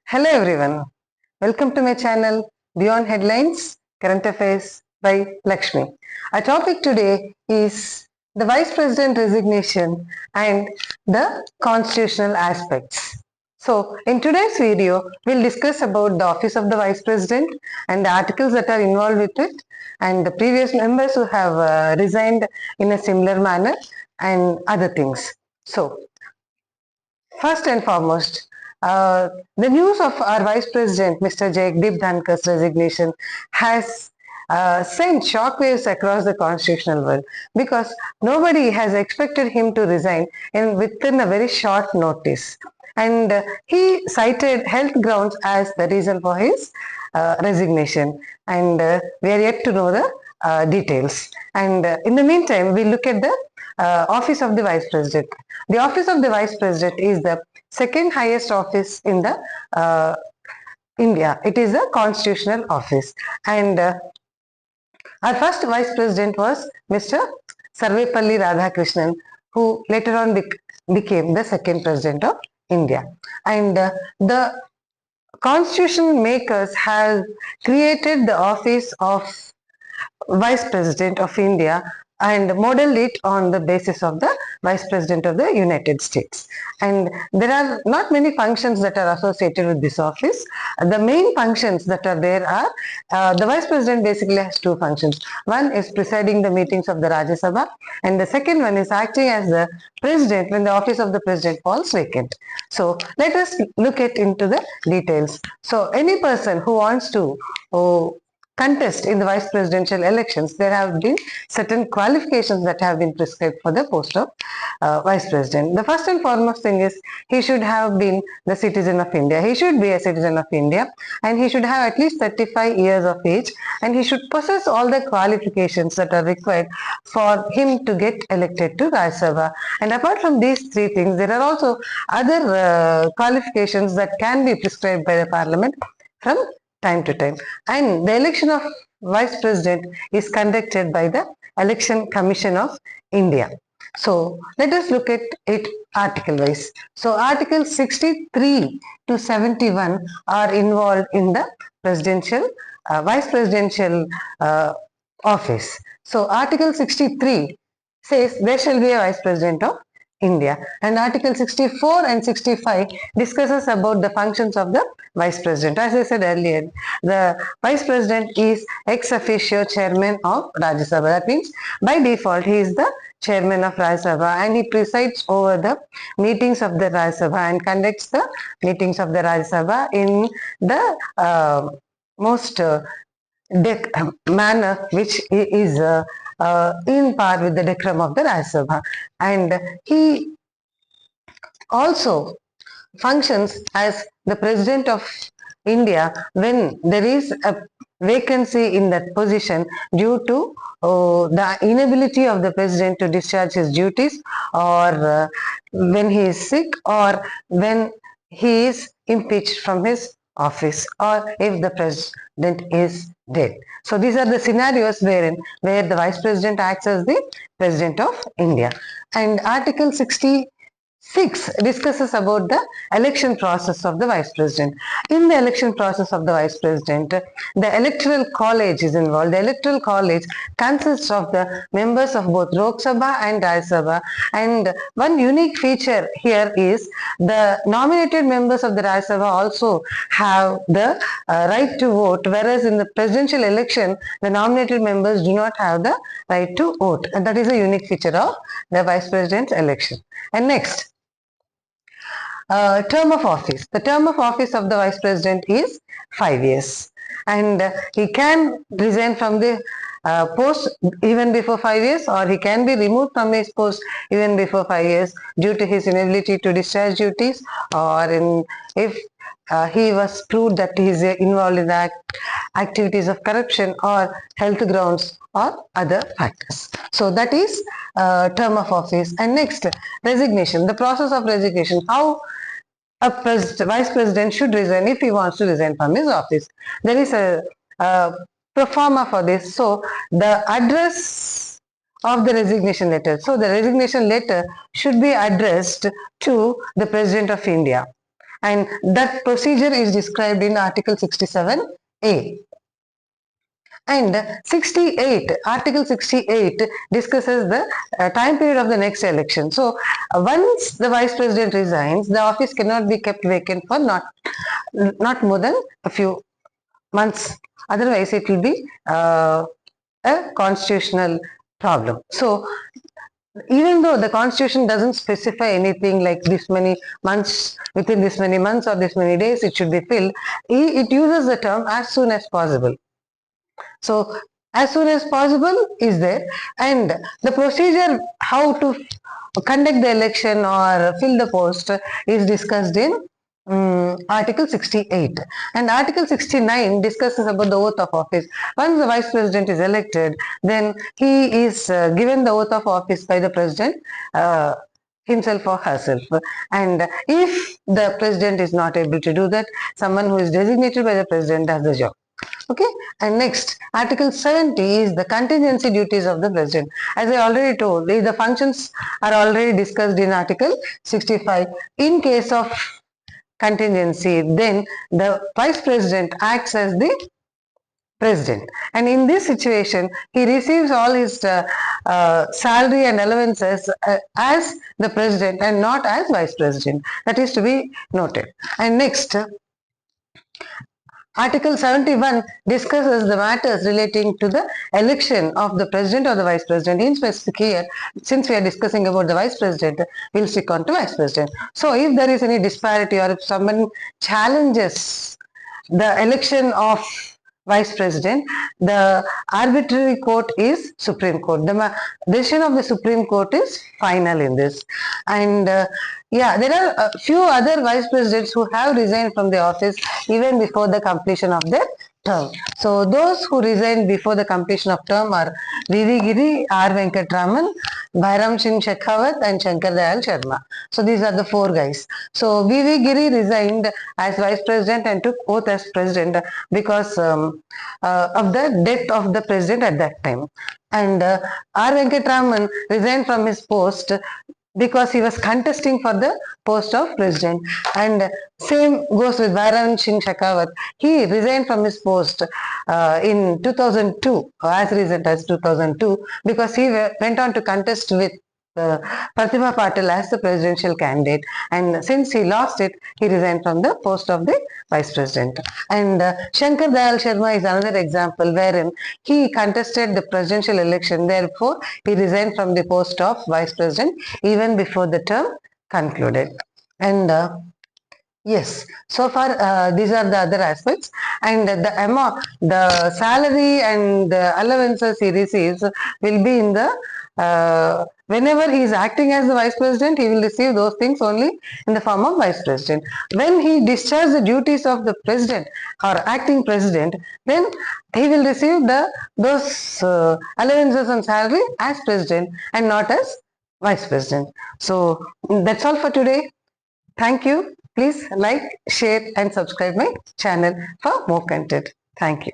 Hello everyone, welcome to my channel Beyond Headlines Current Affairs by Lakshmi. Our topic today is the Vice President resignation and the constitutional aspects. So in today's video, we'll discuss about the office of the Vice President and the articles that are involved with it and the previous members who have resigned in a similar manner and other things. So first and foremost, the news of our Vice President, Mr. Jagdeep Dhankar's resignation has sent shockwaves across the constitutional world because nobody has expected him to resign within a very short notice. And he cited health grounds as the reason for his resignation. And we are yet to know the details. And in the meantime, we look at the office of the Vice President. The office of the Vice President is the second highest office in the India. It is a constitutional office. And our first Vice President was Mr. Sarvepalli Radhakrishnan, who later on became the second President of India. And the constitution makers have created the office of Vice President of India and modeled it on the basis of the Vice President of the United States. And there are not many functions that are associated with this office. The main functions that are there are, the Vice President basically has two functions. One is presiding the meetings of the Rajya Sabha, and the second one is acting as the President when the office of the President falls vacant. So let us look into the details. So any person who wants to contest in the vice presidential elections, there have been certain qualifications that have been prescribed for the post of vice president. The first and foremost thing is he should have been the citizen of India. He should be a citizen of India and he should have at least 35 years of age and he should possess all the qualifications that are required for him to get elected to Rajya Sabha. And apart from these three things, there are also other qualifications that can be prescribed by the parliament from time to time. And the election of Vice President is conducted by the Election Commission of India. So let us look at it article wise. So Article 63 to 71 are involved in the presidential, Vice Presidential office. So Article 63 says there shall be a Vice President of India, and Article 64 and 65 discusses about the functions of the Vice President. As I said earlier, the Vice President is ex officio chairman of Rajya Sabha. That means by default he is the chairman of Rajya Sabha and he presides over the meetings of the Rajya Sabha and conducts the meetings of the Rajya Sabha in the most manner which is in par with the decorum of the Rajya Sabha. And he also functions as the President of India when there is a vacancy in that position due to the inability of the President to discharge his duties, or when he is sick, or when he is impeached from his office, or if the President is dead. So these are the scenarios where the Vice President acts as the President of India. And Article 66 discusses about the election process of the Vice President. In the election process of the Vice President, the Electoral College is involved. The Electoral College consists of the members of both Lok Sabha and Rajya Sabha, and one unique feature here is the nominated members of the Rajya Sabha also have the right to vote, whereas in the presidential election, the nominated members do not have the right to vote. And that is a unique feature of the Vice President's election. And next, term of office. The term of office of the Vice President is 5 years, and he can resign from the post even before 5 years, or he can be removed from his post even before 5 years due to his inability to discharge duties, or if he was proved that he is involved in the activities of corruption or health grounds or other factors. So that is term of office. And next, resignation. The process of resignation. How a Vice President should resign if he wants to resign from his office. There is a pro forma for this. So the address of the resignation letter. So the resignation letter should be addressed to the President of India. and that procedure is described in Article 67A. And 68, Article 68 discusses the time period of the next election. So, once the Vice President resigns, the office cannot be kept vacant for not more than a few months. Otherwise, it will be a constitutional problem. So, even though the constitution doesn't specify anything like this many months, within this many months or this many days it should be filled, it uses the term as soon as possible. So as soon as possible is there, and the procedure how to conduct the election or fill the post is discussed in Article 68, and Article 69 discusses about the oath of office. Once the Vice President is elected, then he is given the oath of office by the President himself or herself, and if the President is not able to do that, someone who is designated by the President does the job. Okay, and next, Article 70 is the contingency duties of the President. As I already told, the functions are already discussed in Article 65. In case of contingency, then the Vice President acts as the President, and in this situation he receives all his salary and allowances as the President and not as Vice President. That is to be noted. And next, Article 71 discusses the matters relating to the election of the President or the Vice President. In specific here, since we are discussing about the Vice President, we will stick on to Vice President. So if there is any disparity or if someone challenges the election of Vice President, the arbitrary court is Supreme Court. The decision of the Supreme Court is final in this. And yeah, there are a few other Vice Presidents who have resigned from the office even before the completion of their term. So those who resigned before the completion of term are V.V. Giri, R. Venkatraman, Bhairam Singh Shekhawat and Shankar Dayal Sharma. So these are the four guys. So V.V. Giri resigned as Vice President and took oath as President because of the death of the President at that time. And R. Venkatraman resigned from his post because he was contesting for the post of President. And same goes with Bhairam Singh Shekhawat. He resigned from his post in 2002, as recent as 2002, because he went on to contest with Pratibha Patil as the presidential candidate, and since he lost it, he resigned from the post of the Vice President. And Shankar Dayal Sharma is another example wherein he contested the presidential election, therefore he resigned from the post of Vice President even before the term concluded. And yes, so far these are the other aspects, and the amount, the salary and the allowances he receives will be in the whenever he is acting as the Vice President, he will receive those things only in the form of Vice President. When he discharges the duties of the President or acting President, then he will receive those allowances and salary as President and not as Vice President. So that's all for today. Thank you. Please like, share and subscribe my channel for more content. Thank you.